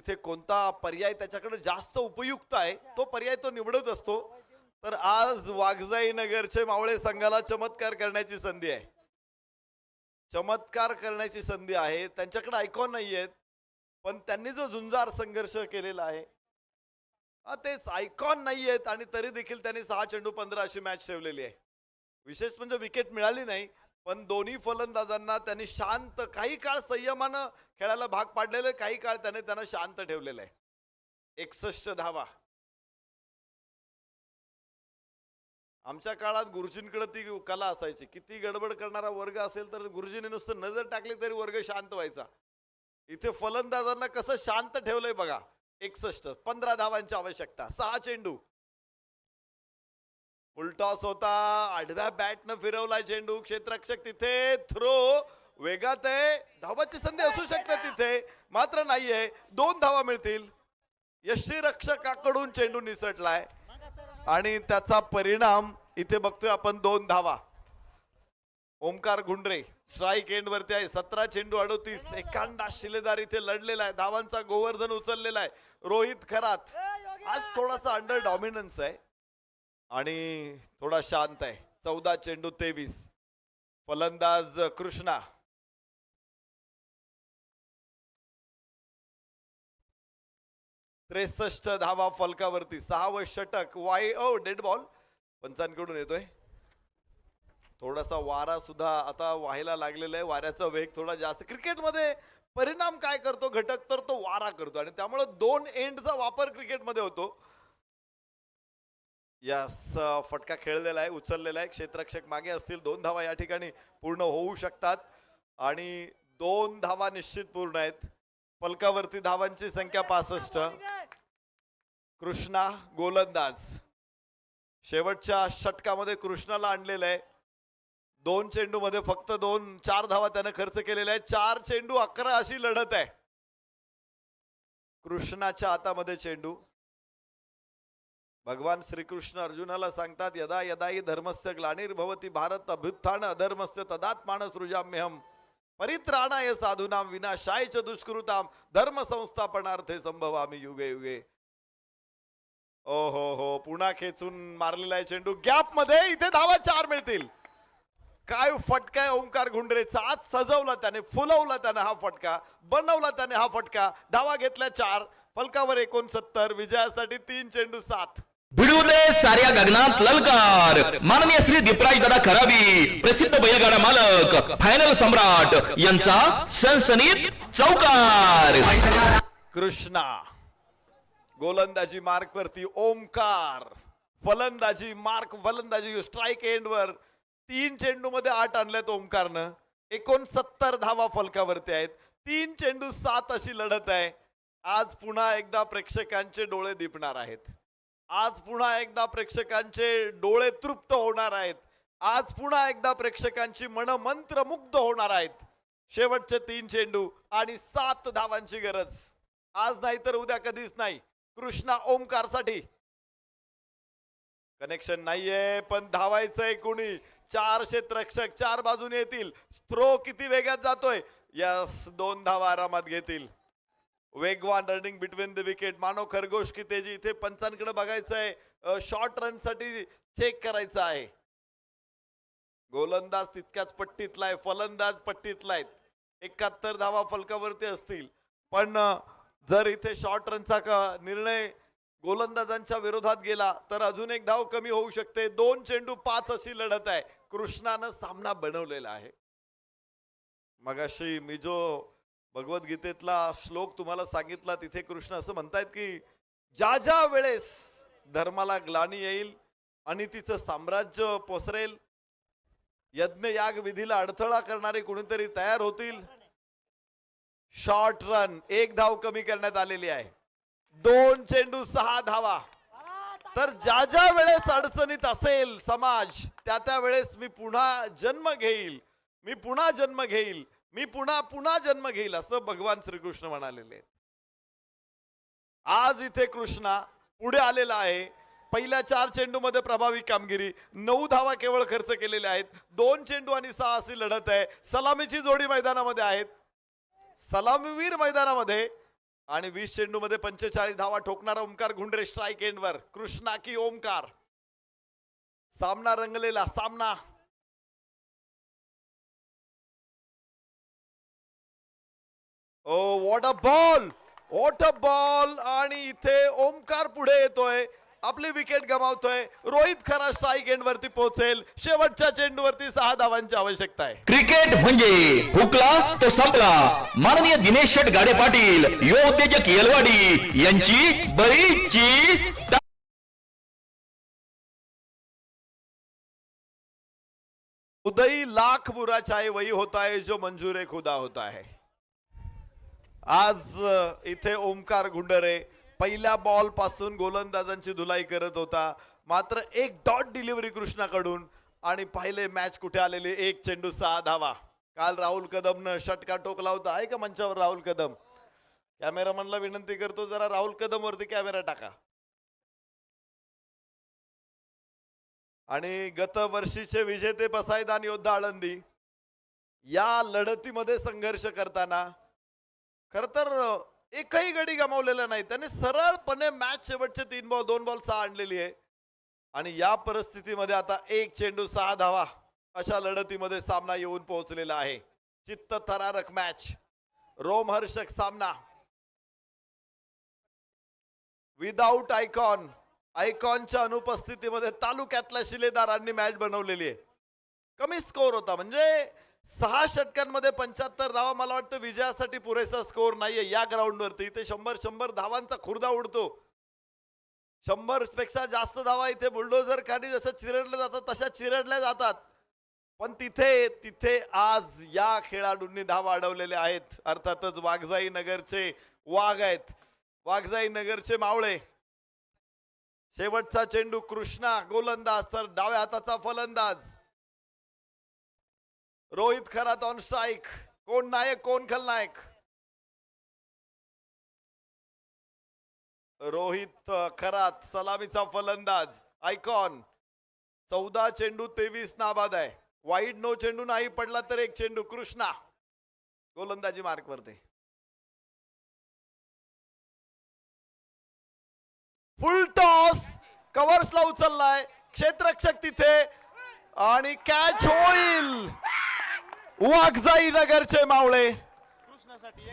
तिथे कोणता पर्याय त्याच्याकडे जास्त उपयुक्त आहे तो पर्याय तो निवडत असतो. तर आज वाघजाई नगरचे मावळे संघाला चमत्कार करण्याची संधी आहे. चमत्कार करण्याची संधी आहे. त्यांच्याकडे आयकॉन नाही आहेत, पण त्यांनी जो झुंजार संघर्ष केलेला आहे तेच आयकॉन नाही आहेत आणि तरी देखील त्यांनी 6 चेंडू 15 अशी मॅच ठेवलेली आहे. विशेष म्हणजे विकेट मिळाली नाही, पण दोन्ही फलंदाजांना त्यांनी शांत काही काळ संयमानं खेळायला भाग पाडलेले, काही काळ त्यांना शांत ठेवलेलं आहे. 61 धावा. आमच्या काळात गुरुजींकडे ती कला असायची, किती गडबड करणारा वर्ग असेल तर गुरुजींनी नुसतं नजर टाकली तरी वर्ग शांत व्हायचा. इथे फलंदाजांना कसं शांत ठेवलंय बघा. 61 15 धावांची आवश्यकता. 6 चेंडू. फुलटॉस होता, आडव्या बॅटनं फिरवलाय चेंडू. क्षेत्ररक्षक तिथे थ्रो वेगात आहे, धावाची संधी असू शकते तिथे, मात्र नाहीये. 2 धावा मिळतील. यष्टीरक्षकाकडून चेंडू निसटलाय आणि त्याचा परिणाम इथे बघतोय आपण 2 धावा. ओमकार गुंडरे स्ट्राईक एंड वरती आहे. 17 चेंडू 38. एकांडा शिलेदार इथे लढलेला आहे. धावांचा गोवर्धन उचललेला आहे. रोहित खरात आज थोडासा अंडर डॉमिनन्स आहे आणि थोडा शांत आहे. 14 चेंडू 23. फलंदाज कृष्णा. त्रेसष्ट धावा फलकावरती. 6वं षटक. डेड बॉल पंचांकडून येतोय. थोडासा वारा सुद्धा आता व्हायला लागलेला आहे. वाऱ्याचा वेग थोडा जास्त. क्रिकेटमध्ये परिणाम काय करतो घटक, तर तो वारा करतो आणि त्यामुळे 2 एंडचा वापर क्रिकेटमध्ये होतो. यास फटका खेळलेला आहे, उचललेला आहे. क्षेत्ररक्षक मागे असतील. 2 धावा या ठिकाणी पूर्ण होऊ शकतात आणि 2 धावा निश्चित पूर्ण आहेत. फलकावरती धावांची संख्या 65. कृष्णा गोलंदाज. शेवटच्या षटकामध्ये कृष्णाला आणलेलं आहे. 2 चेंडू मध्ये फक्त 4 धावा त्याने खर्च केलेल्या आहेत. 4 चेंडू 11 अशी लढत आहे. कृष्णाच्या हातामध्ये चेंडू. भगवान श्रीकृष्ण अर्जुनाला सांगतात, यदा यदा हि धर्मस्य ग्लानिर्भवति भारत अभ्युत्थान अधर्मस्य तदात्मान सृजाम्यहम परित्राणाय साधूनाम विनाशाय च दुष्कृताम धर्म संस्थापनार्थे संभवामि युगे युगे. हो पुन्हा खेचून मारलेला आहे चेंडू. गॅप मध्ये इथे धावा 4 मिळतील. काय फटका आहे ओमकार गुंडरेचा. आज सजवला त्याने, फुलवला त्याने हा फटका, बनवला त्याने हा फटका. धावा घेतल्या 4. फलकावर 69. विजयासाठी 3 चेंडू 7. भिडूले साऱ्या गगनात ललकार. माननीय श्री दीपराज दादा खरावी प्रसिद्ध बैलगाडा मालक फायनल सम्राट यांचा सनसनीत चौकार. कृष्णा गोलंदाजी मार्क वरती. ओमकार फलंदाजी मार्क, फलंदाजी स्ट्राईक एंड वर. 3 चेंडू मध्ये 8 आणल्यात ओमकारनं. 69 धावा फलकावरती आहेत. 3 चेंडू 7 अशी लढत आहे. आज पुन्हा एकदा प्रेक्षकांचे डोळे दिपणार आहेत. आज पुन्हा एकदा प्रेक्षकांचे डोळे तृप्त होणार आहेत. आज पुन्हा एकदा प्रेक्षकांची मन मंत्रमुग्ध होणार आहेत. शेवटचे 3 चेंडू आणि 7 धावांची गरज. आज नाही तर उद्या कधीच नाही. कृष्णा ओमकार साठी कनेक्शन नाहीये, पण धावायचंय कुणी. 4 क्षेत्ररक्षक 4 बाजूने येतील. थ्रो किती वेगात जातोय. यस 2 धावा आरामात घेतील. वेगवान रनिंग बिटवीन द विकेट. मानव खरगोश की तेजी. इथे पंचांकडे बघायचंय. शॉर्ट रन साठी चेक करायचं आहे. गोलंदाज तितक्याच पट्टीतला आहे, फलंदाज पट्टीतला आहेत. 71 धावा फलकावरती असतील, पण जर इथे शॉर्ट रनचा निर्णय गोलंदाजांच्या विरोधात गेला तर अजून 1 धाव कमी होऊ शकते. 2 चेंडू 5 अशी लढत आहे. कृष्णानं सामना बनवलेला आहे. मगाशी मी जो भगवद्गीतेतला श्लोक तुम्हाला सांगितला तिथे कृष्ण असं म्हणतायत की ज्या ज्या वेळेस धर्माला ग्लानी येईल आणि तिचं साम्राज्य पसरेल, यज्ञ याग विधीला अडथळा करणारे कोणीतरी तयार होतील. शॉर्ट रन 1 धाव कमी करण्यात आलेली आहे. 2 चेंडू 6 धावा. तर ज्या ज्या वेळेस अडचणीत असेल समाज, त्या वेळेस मी पुन्हा जन्म घेईल, मी पुन्हा जन्म घेईल, मी पुन्हा जन्म घेईल असं भगवान श्रीकृष्ण म्हणालेले आहेत. आज इथे कृष्णा पुढे आलेला आहे. पहिल्या 4 चेंडू मध्ये प्रभावी कामगिरी. 9 धावा केवळ खर्च केलेल्या आहेत. 2 चेंडू आणि 6 अशी लढत आहे. सलामीची जोडी मैदानामध्ये आहेत. सलामीवीर मैदानामध्ये आणि 20 चेंडू मध्ये 45 धावा ठोकणारा ओमकार गुंडरे स्ट्राईक एंडवर. कृष्णा की ओमकार, सामना रंगलेला सामना. Oh what a ball, what a ball. आणि इथे ओमकार पुढे येतोय, आपली विकेट गमावतोय. रोहित खरा स्ट्राईक एंड वरती पोहोचेल. शेवटच्या चेंडूवरती 6 धावांची आवश्यकता आहे. क्रिकेट म्हणजे हुकला तो संपला. माननीय दिनेश शेट गाडे पाटील, युवा उद्योजक येलवाडी यांची बरीचशी उदयी लाख बुरा चाहे वही होता है जो मंजूर खुदा होता है. आज इथे ओमकार गुंडरे पहिल्या बॉल पासून गोलंदाजांची धुलाई करत होता. मात्र एक डॉट डिलिव्हरी कृष्णाकडून आणि पहिले मॅच कुठे आलेली. 1 चेंडू 6 धावा. काल राहुल कदमनं षटका टोकला होता. आहे का मंचावर राहुल कदम? कॅमेरामनला विनंती करतो, जरा राहुल कदम वरती कॅमेरा टाका. आणि गत वर्षीचे विजेते पसायदान योद्धा आळंदी या लढतीमध्ये संघर्ष करताना खर तर एकही गडी गमावलेला नाही. त्याने सरळपणे मॅच शेवटचे 3 बॉल 2 बॉल 6 आणलेली आहे. आणि या परिस्थितीमध्ये आता 1 चेंडू 6 धावा अशा लढतीमध्ये सामना येऊन पोहोचलेला आहे. चित्त थरारक मॅच, रोमहर्षक सामना. विदाऊट आयकॉन, आयकॉनच्या अनुपस्थितीमध्ये तालुक्यातल्या शिलेदारांनी मॅच बनवलेली आहे. कमी स्कोर होता, म्हणजे 6 षटकांमध्ये 75 धावा मला वाटतं विजयासाठी पुरेसा स्कोर नाहीये या ग्राउंडवरती. इथे 100 धावांचा खुर्दा उडतो. 100 पेक्षा जास्त धावा इथे बुलडोझर खाली जसं चिरडल्या जातात तशा चिरडल्या जातात. पण तिथे आज या खेळाडूंनी धावा अडवलेल्या आहेत. अर्थातच वाघजाई नगरचे वाघ आहेत, वाघजाई नगरचे मावळे. शेवटचा चेंडू कृष्णा गोलंदाज तर डाव्या हाताचा फलंदाज. Rohit Kharat on strike. कोण नायक कोण खलनायक? रोहित खरात सलामीचा फलंदाज. आयकॉन 14 चेंडू 23 नाबाद आहे. वाईड नो चेंडू नाही पडला तर 1 चेंडू. कृष्णा गोलंदाजी मार्क वरती. फुल टॉस, कव्हर्सला उचललाय क्षेत्ररक्षक तिथे आणि कॅच होईल. वाघजाई नगरचे मावळे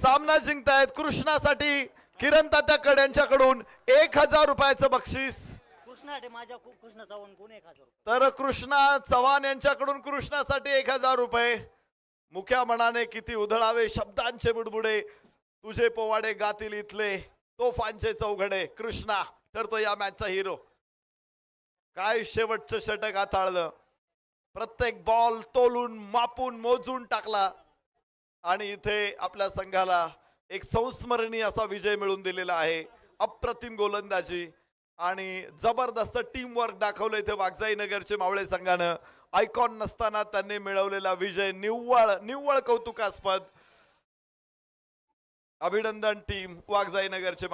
सामना जिंकतायत. कृष्णासाठी किरण तात्या कड्यांच्याकडून 1000 रुपयाचं बक्षीस. तर कृष्णा चव्हाण यांच्याकडून कृष्णासाठी 1000 रुपये. मुख्या मनाने किती उधळावे शब्दांचे बुडबुडे, तुझे पोवाडे गातील इथले तोफांचे चौघडे. कृष्णा ठरतो या मॅचचा हिरो. काय शेवटचं षटक हाताळलं. प्रत्येक बॉल तोलून मापून मोजून टाकला आणि इथे आपल्या संघाला एक संस्मरणीय असा विजय मिळवून दिलेला आहे. अप्रतिम गोलंदाजी आणि जबरदस्त टीम वर्क दाखवलं इथे वाघजाई नगरचे मावळे संघानं. आयकॉन नसताना त्यांनी मिळवलेला विजय निव्वळ कौतुकास्पद. अभिनंदन टीम वाघजाई नगरचे मावळे.